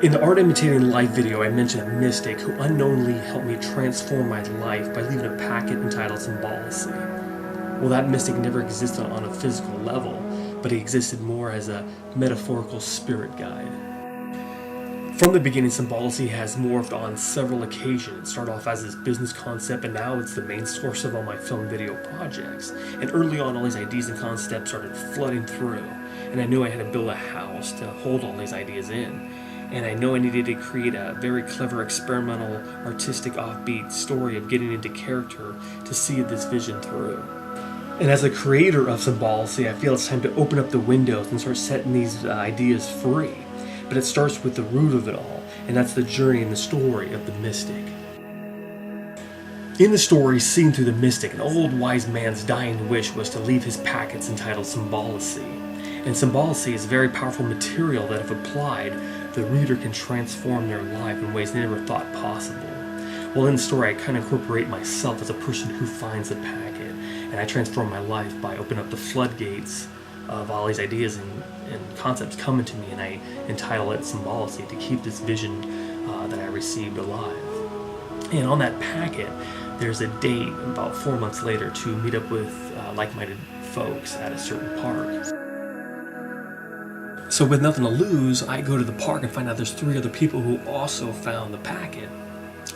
In the Art Imitating Life video, I mentioned a mystic who unknowingly helped me transform my life by leaving a packet entitled SYMBOLICY. Well, that mystic never existed on a physical level, but he existed more as a metaphorical spirit guide. From the beginning, SYMBOLICY has morphed on several occasions. It started off as this business concept, and now it's the main source of all my film video projects. And early on, all these ideas and concepts started flooding through, and I knew I had to build a house to hold all these ideas in. And I know I needed to create a very clever, experimental, artistic, offbeat story of getting into character to see this vision through. And as a creator of SYMBOLICY, I feel it's time to open up the windows and start setting these ideas free. But it starts with the root of it all, and that's the journey and the story of the mystic. In the story, seen through the mystic, an old wise man's dying wish was to leave his packets entitled SYMBOLICY. And SYMBOLICY is very powerful material that, if applied, the reader can transform their life in ways they never thought possible. Well, in the story, I kind of incorporate myself as a person who finds the packet, and I transform my life by opening up the floodgates of all these ideas and concepts coming to me, and I entitle it SYMBOLICY to keep this vision that I received alive. And on that packet, there's a date about 4 months later to meet up with like-minded folks at a certain park. So with nothing to lose, I go to the park and find out there's 3 other people who also found the packet.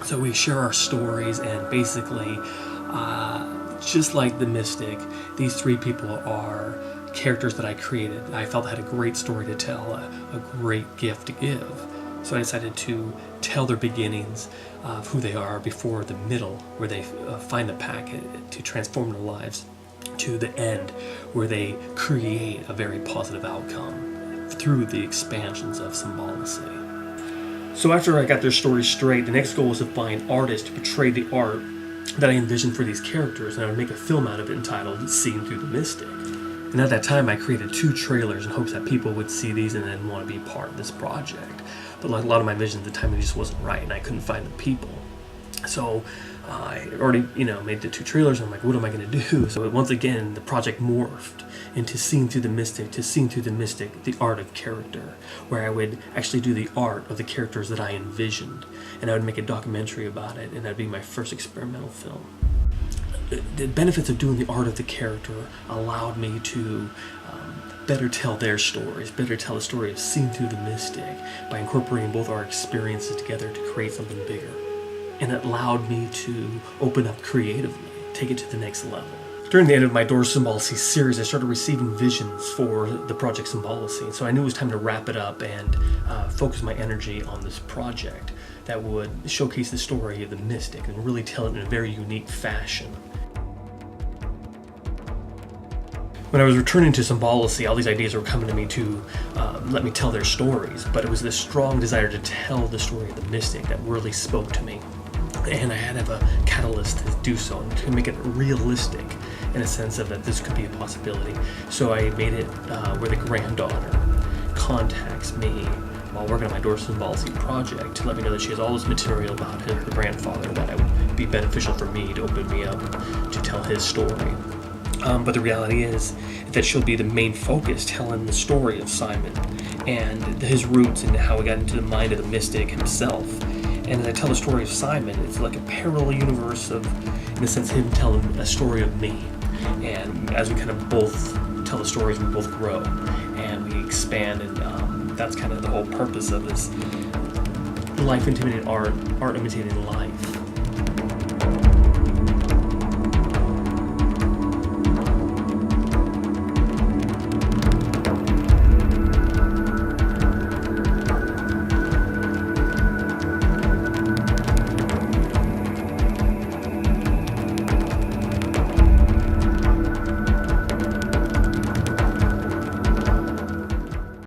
So we share our stories, and basically, just like the mystic, these 3 people are characters that I created. I felt I had a great story to tell, a great gift to give. So I decided to tell their beginnings of who they are before the middle, where they find the packet to transform their lives, to the end, where they create a very positive outcome through the expansions of SYMBOLICY. So after I got their story straight, the next goal was to find artists to portray the art that I envisioned for these characters, and I would make a film out of it entitled Seen Through the Mystic. And at that time, I created 2 trailers in hopes that people would see these and then want to be part of this project. But like a lot of my visions, the timing just wasn't right, and I couldn't find the people. So I already, made the 2 trailers, and I'm like, what am I going to do? So once again, the project morphed into Seen Through the Mystic, to Seen Through the Mystic, the art of character, where I would actually do the art of the characters that I envisioned, and I would make a documentary about it, and that'd be my first experimental film. The benefits of doing the art of the character allowed me to better tell their stories, better tell the story of Seen Through the Mystic by incorporating both our experiences together to create something bigger. And it allowed me to open up creatively, take it to the next level. During the end of my Doors SYMBOLICY series, I started receiving visions for the project SYMBOLICY, so I knew it was time to wrap it up and focus my energy on this project that would showcase the story of the mystic and really tell it in a very unique fashion. When I was returning to SYMBOLICY, all these ideas were coming to me to let me tell their stories, but it was this strong desire to tell the story of the mystic that really spoke to me. And I had to have a catalyst to do so and to make it realistic in a sense of that this could be a possibility. So I made it where the granddaughter contacts me while working on my Doors SYMBOLICY project to let me know that she has all this material about her grandfather that it would be beneficial for me to open me up to tell his story. But the reality is that she'll be the main focus, telling the story of Simon and his roots and how he got into the mind of the mystic himself. And as I tell the story of Simon, it's like a parallel universe of, in a sense, him telling a story of me. And as we kind of both tell the stories, we both grow and we expand, and that's kind of the whole purpose of this life imitating art, art imitating life.